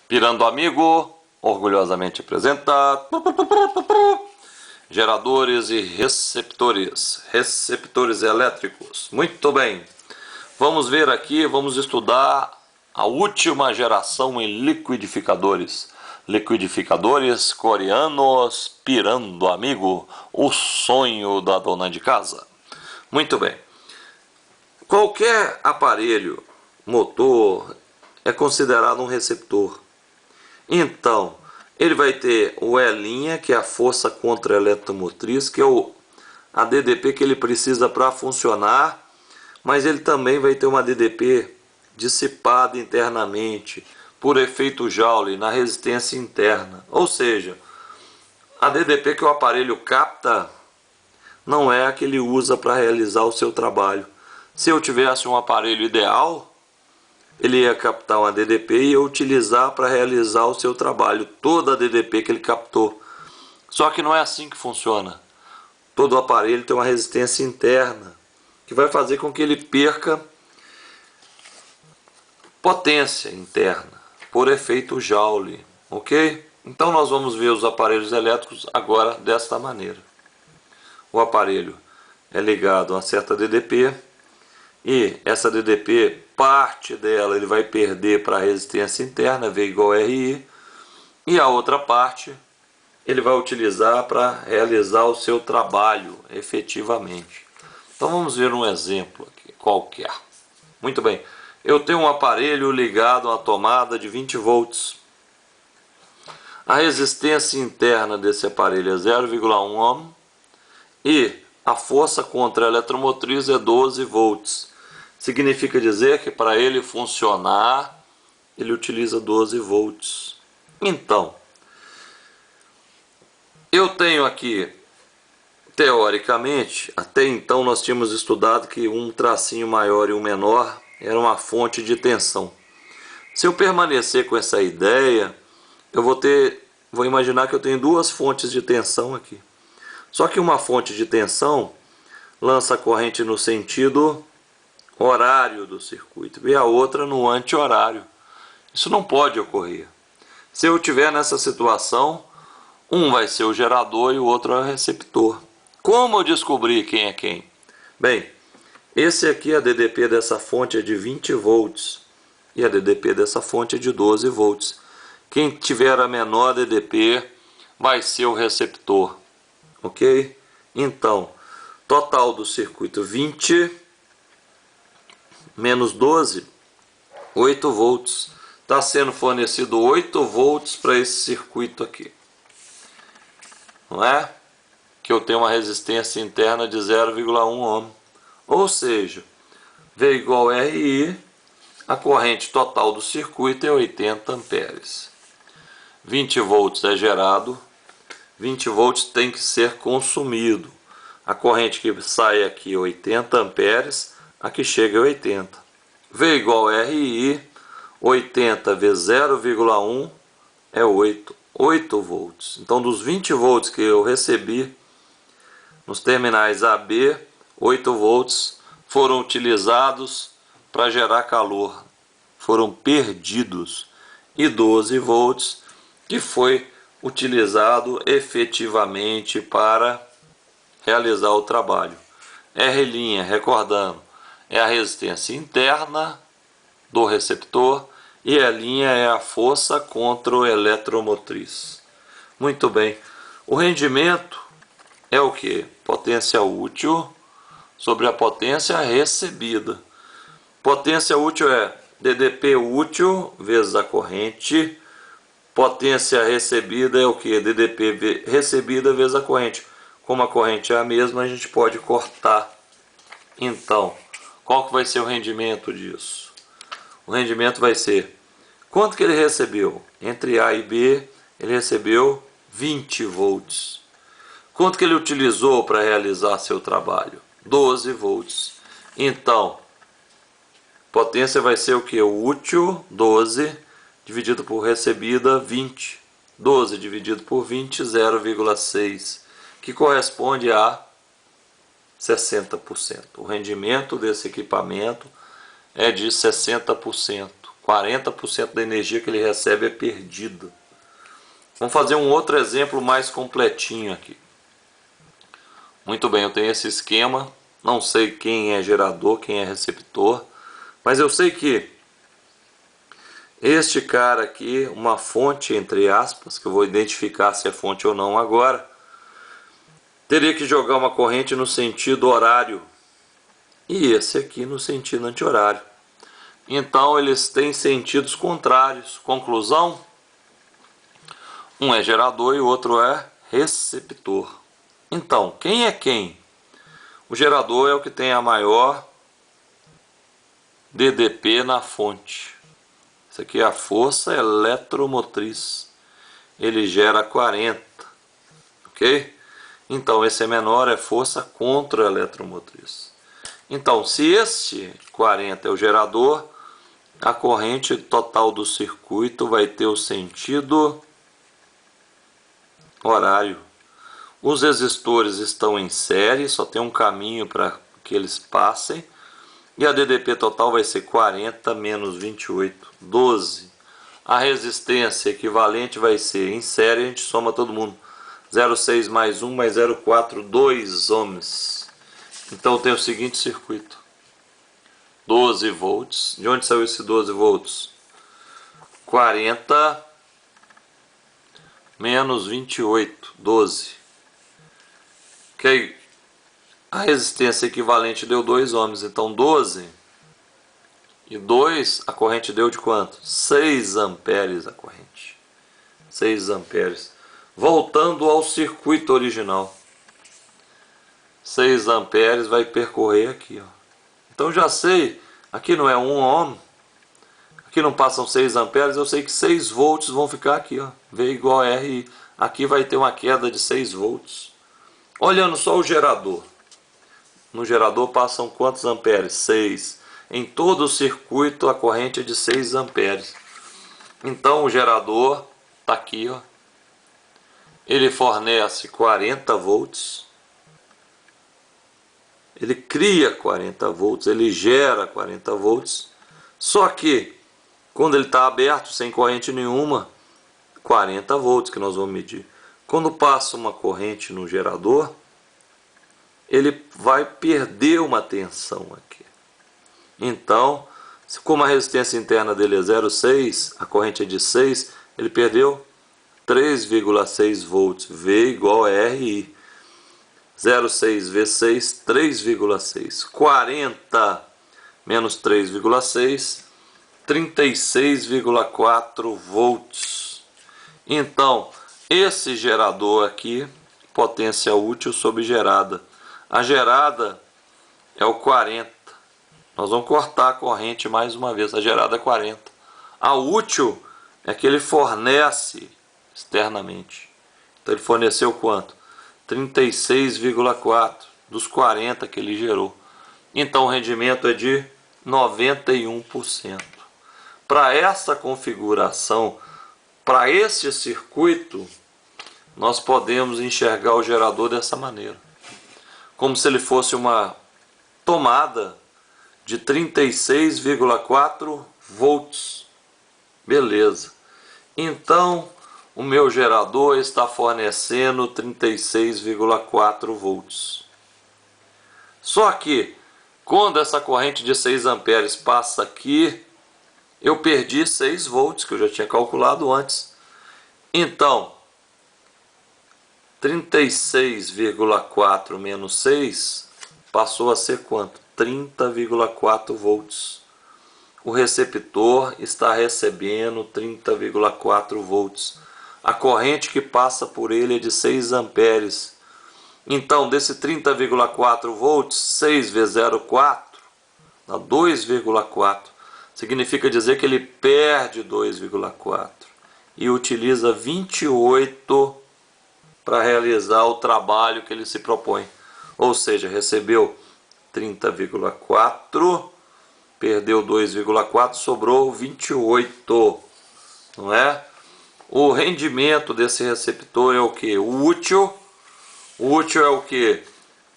Pirando Amigo, orgulhosamente apresenta geradores e receptores elétricos. Muito bem, vamos ver aqui, vamos estudar a última geração em liquidificadores. Liquidificadores coreanos Pirando Amigo, o sonho da dona de casa. Muito bem, qualquer aparelho, motor, é considerado um receptor. Então, ele vai ter o E', que é a força contra-eletromotriz, que é a DDP que ele precisa para funcionar, mas ele também vai ter uma DDP dissipada internamente por efeito Joule na resistência interna. Ou seja, a DDP que o aparelho capta não é a que ele usa para realizar o seu trabalho. Se eu tivesse um aparelho ideal, ele ia captar uma DDP e ia utilizar para realizar o seu trabalho, toda a DDP que ele captou. Só que não é assim que funciona. Todo aparelho tem uma resistência interna, que vai fazer com que ele perca potência interna, por efeito Joule, ok? Então nós vamos ver os aparelhos elétricos agora desta maneira. O aparelho é ligado a uma certa DDP, e essa DDP, parte dela ele vai perder para a resistência interna, V igual a RI, e a outra parte ele vai utilizar para realizar o seu trabalho efetivamente. Então vamos ver um exemplo aqui, qualquer. Muito bem, eu tenho um aparelho ligado a uma tomada de 20 volts. A resistência interna desse aparelho é 0,1 ohm e a força contra a eletromotriz é 12 volts. Significa dizer que para ele funcionar, ele utiliza 12 volts. Então, eu tenho aqui, teoricamente, até então nós tínhamos estudado que um tracinho maior e um menor era uma fonte de tensão. Se eu permanecer com essa ideia, eu vou imaginar que eu tenho duas fontes de tensão aqui. Só que uma fonte de tensão lança a corrente no sentido horário do circuito e a outra no anti-horário. Isso não pode ocorrer. Se eu estiver nessa situação, um vai ser o gerador e o outro é o receptor. Como eu descobri quem é quem? Bem, esse aqui, a DDP dessa fonte é de 20 volts e a DDP dessa fonte é de 12 volts. Quem tiver a menor DDP vai ser o receptor, ok? Então, total do circuito 20 menos 12, 8 volts. Está sendo fornecido 8 volts para esse circuito aqui. Não é? Que eu tenho uma resistência interna de 0,1 ohm. Ou seja, V igual a RI, a corrente total do circuito é 80 amperes. 20 volts é gerado, 20 volts tem que ser consumido. A corrente que sai aqui é 80 amperes, a que chega é 80. V igual a RI, 80 vezes 0,1 é 8. 8 volts. Então, dos 20 volts que eu recebi nos terminais AB, 8 volts foram utilizados para gerar calor. Foram perdidos. E 12 volts que foi utilizado efetivamente para realizar o trabalho. R', recordando, é a resistência interna do receptor e E' é a força contra o eletromotriz. Muito bem. O rendimento é o que? Potência útil sobre a potência recebida. Potência útil é DDP útil vezes a corrente. Potência recebida é o que? DDP recebida vezes a corrente. Como a corrente é a mesma, a gente pode cortar. Então, qual que vai ser o rendimento disso? O rendimento vai ser, quanto que ele recebeu? Entre A e B, ele recebeu 20 volts. Quanto que ele utilizou para realizar seu trabalho? 12 volts. Então, potência vai ser o que? O útil, 12, dividido por recebida, 20. 12 dividido por 20, 0,6, que corresponde a 60%. O rendimento desse equipamento é de 60%. 40% da energia que ele recebe é perdida. Vamos fazer um outro exemplo mais completinho aqui. Muito bem, eu tenho esse esquema. Não sei quem é gerador, quem é receptor. Mas eu sei que este cara aqui, uma fonte entre aspas, que eu vou identificar se é fonte ou não agora, teria que jogar uma corrente no sentido horário. E esse aqui no sentido anti-horário. Então eles têm sentidos contrários. Conclusão? Um é gerador e o outro é receptor. Então, quem é quem? O gerador é o que tem a maior DDP na fonte. Isso aqui é a força eletromotriz. Ele gera 40. Ok? Então, esse é menor, é força contra a eletromotriz. Então, se este 40 é o gerador, a corrente total do circuito vai ter o sentido horário. Os resistores estão em série, só tem um caminho para que eles passem. E a DDP total vai ser 40 menos 28, 12. A resistência equivalente vai ser, em série, a gente soma todo mundo. 0,6 mais 1 mais 0,4, 2 ohms. Então tem o seguinte circuito. 12 volts. De onde saiu esse 12 volts? 40 menos 28, 12. Ok? A resistência equivalente deu 2 ohms. Então 12 e 2, a corrente deu de quanto? 6 amperes a corrente. 6 amperes. Voltando ao circuito original. 6 amperes vai percorrer aqui, ó. Então já sei, aqui não é 1 ohm, aqui não passam 6 amperes, eu sei que 6 volts vão ficar aqui, ó. V igual a RI. Aqui vai ter uma queda de 6 volts. Olhando só o gerador. No gerador passam quantos amperes? 6. Em todo o circuito a corrente é de 6 amperes. Então o gerador está aqui, ó. Ele fornece 40 volts. Ele cria 40 volts, ele gera 40 volts. Só que, quando ele está aberto, sem corrente nenhuma, 40 volts que nós vamos medir. Quando passa uma corrente no gerador, ele vai perder uma tensão aqui. Então, como a resistência interna dele é 0,6, a corrente é de 6, ele perdeu 3,6 volts, V igual a RI. 0,6 V6, 3,6. 40 menos 3,6, 36,4 volts. Então, esse gerador aqui, potência útil sobre gerada. A gerada é o 40. Nós vamos cortar a corrente mais uma vez. A gerada é 40. A útil é que ele fornece externamente. Então ele forneceu quanto? 36,4 dos 40 que ele gerou. Então o rendimento é de 91%. Para essa configuração, para esse circuito, nós podemos enxergar o gerador dessa maneira. Como se ele fosse uma tomada de 36,4 volts. Beleza. Então, o meu gerador está fornecendo 36,4 volts. Só que, quando essa corrente de 6 amperes passa aqui, eu perdi 6 volts, que eu já tinha calculado antes. Então, 36,4 menos 6 passou a ser quanto? 30,4 volts. O receptor está recebendo 30,4 volts. A corrente que passa por ele é de 6 amperes. Então, desse 30,4 volts, 6 vezes 0,4 dá 2,4. Significa dizer que ele perde 2,4 e utiliza 28 para realizar o trabalho que ele se propõe. Ou seja, recebeu 30,4, perdeu 2,4, sobrou 28, não é? O rendimento desse receptor é o que? O útil é o que?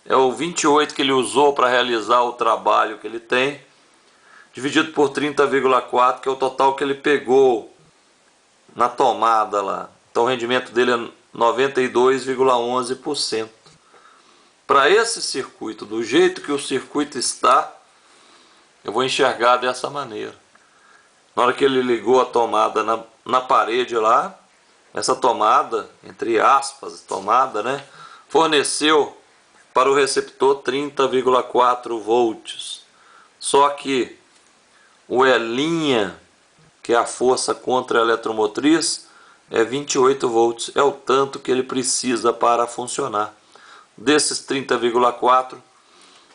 É o 28 que ele usou para realizar o trabalho que ele tem, dividido por 30,4, que é o total que ele pegou na tomada lá. Então o rendimento dele é 92,11%. Para esse circuito, do jeito que o circuito está, eu vou enxergar dessa maneira. Na hora que ele ligou a tomada na parede lá, essa tomada, entre aspas, tomada, né, forneceu para o receptor 30,4 volts. Só que o E', que é a força contra a eletromotriz, é 28 volts. É o tanto que ele precisa para funcionar. Desses 30,4,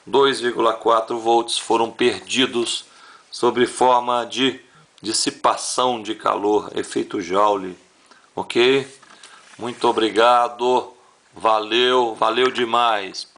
2,4 volts foram perdidos sob forma de dissipação de calor, efeito Joule. Ok? Muito obrigado. Valeu, valeu demais.